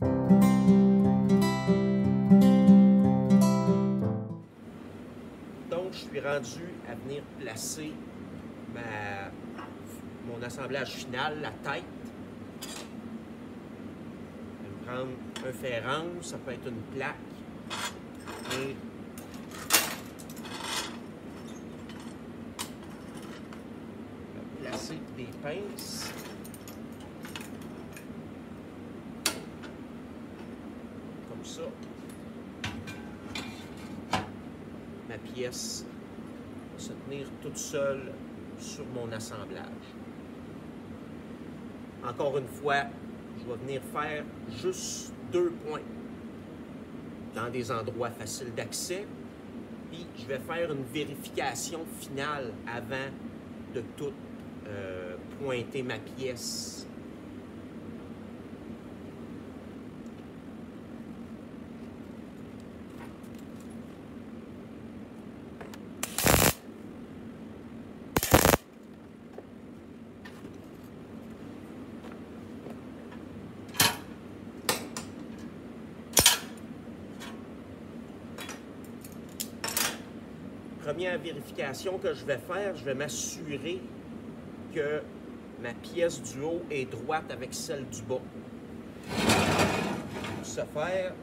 Donc, je suis rendu à venir placer mon assemblage final, la tête. Je vais me prendre un fer-angle, ça peut être une plaque. Et je vais placer des pinces. Comme ça. Ma pièce va se tenir toute seule sur mon assemblage. Encore une fois, je vais venir faire juste 2 points dans des endroits faciles d'accès. Puis je vais faire une vérification finale avant de tout pointer ma pièce. Première vérification que je vais faire, je vais m'assurer que ma pièce du haut est droite avec celle du bas. Pour ce faire,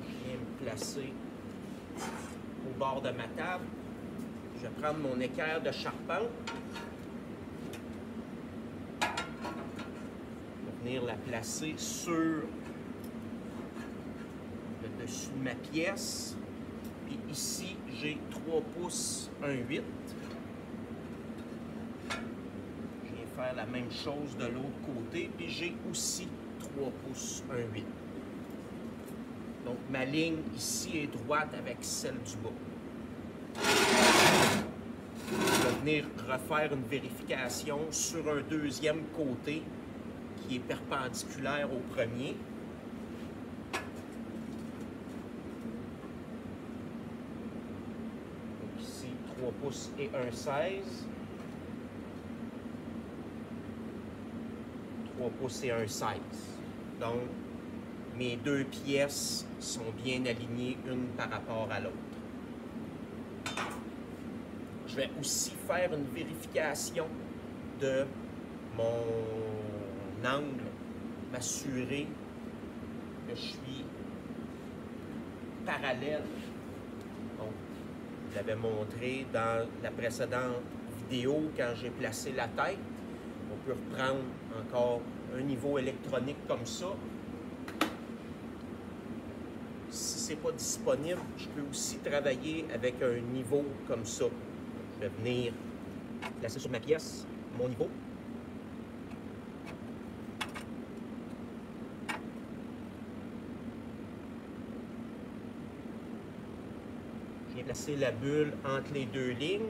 je viens me placer au bord de ma table. Je vais prendre mon équerre de charpente. Je vais venir la placer sur le dessus de ma pièce. Puis ici, j'ai 3 pouces 1/8. Je viens faire la même chose de l'autre côté. Puis j'ai aussi 3 pouces 1/8. Donc ma ligne ici est droite avec celle du bas. Je vais venir refaire une vérification sur un deuxième côté qui est perpendiculaire au premier. Donc ici, 3 pouces et 1/16. 3 pouces et 1/16. Donc, mes 2 pièces sont bien alignées une par rapport à l'autre. Je vais aussi faire une vérification de mon angle, m'assurer que je suis parallèle. Donc, je l'avais montré dans la précédente vidéo quand j'ai placé la tête. On peut reprendre encore un niveau électronique comme ça. Si ce n'est pas disponible, je peux aussi travailler avec un niveau comme ça. Je vais venir placer sur ma pièce mon niveau. Je viens placer la bulle entre les 2 lignes.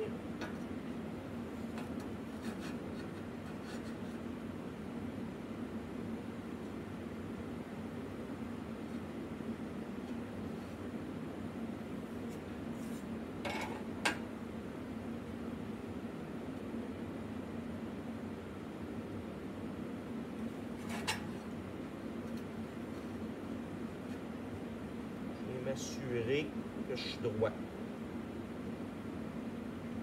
M'assurer que je suis droit.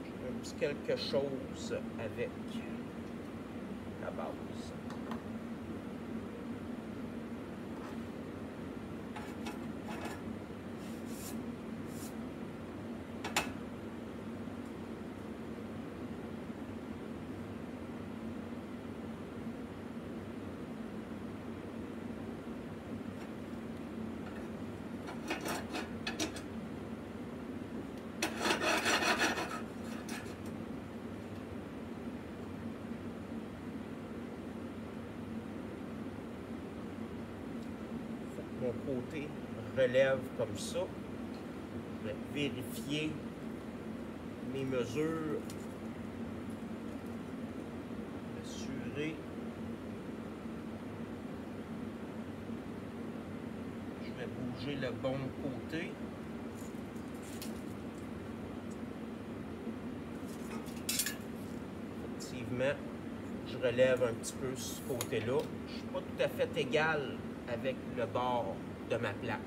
Je fais un petit quelque chose avec la base. Mon côté relève comme ça. Je vais vérifier mes mesures, m'assurer. Je vais bouger le bon côté. Effectivement, je relève un petit peu ce côté-là. Je ne suis pas tout à fait égal avec le bord de ma plaque.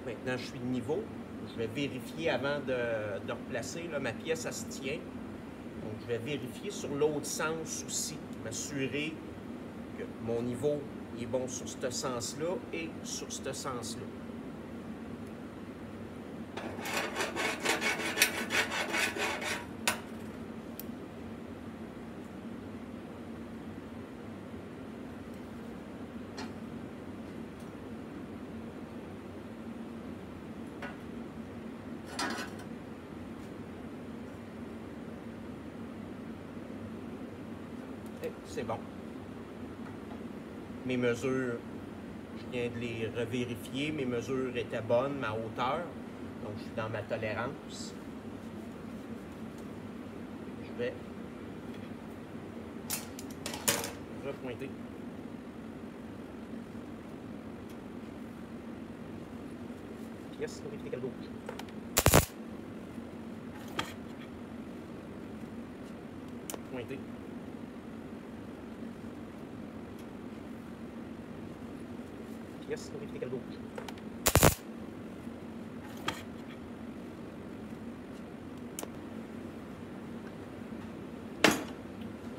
Maintenant, je suis de niveau. Je vais vérifier avant de replacer. Là, ma pièce, elle se tient. Donc, je vais vérifier sur l'autre sens aussi. M'assurer que mon niveau est bon sur ce sens-là et sur ce sens-là. C'est bon. Mes mesures, je viens de les revérifier. Mes mesures étaient bonnes, ma hauteur. Donc, je suis dans ma tolérance. Je vais repointer. Pièce, vérifier quelle gauche. Pointer. Pièce, vérifier quelle gauche.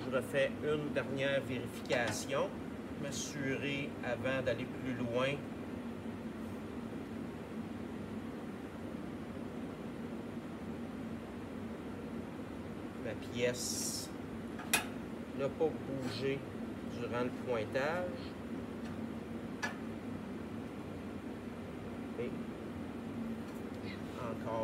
Je refais une dernière vérification, m'assurer avant d'aller plus loin. Ma pièce n'a pas bougé durant le pointage. Et encore.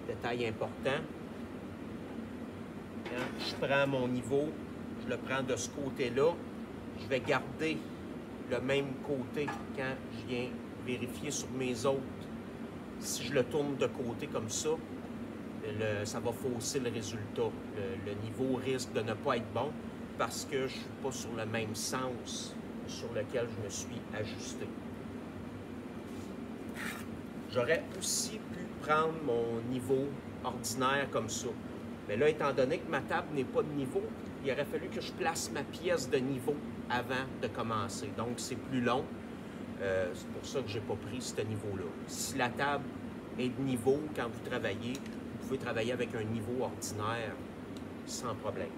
Détail important. Quand je prends mon niveau, je le prends de ce côté-là. Je vais garder le même côté quand je viens vérifier sur mes autres. Si je le tourne de côté comme ça, ça va fausser le résultat. Le niveau risque de ne pas être bon parce que je ne suis pas sur le même sens sur lequel je me suis ajusté. J'aurais aussi pu prendre mon niveau ordinaire comme ça. Mais là, étant donné que ma table n'est pas de niveau, il aurait fallu que je place ma pièce de niveau avant de commencer. Donc, c'est plus long. C'est pour ça que je n'ai pas pris ce niveau-là. Si la table est de niveau quand vous travaillez, vous pouvez travailler avec un niveau ordinaire sans problème.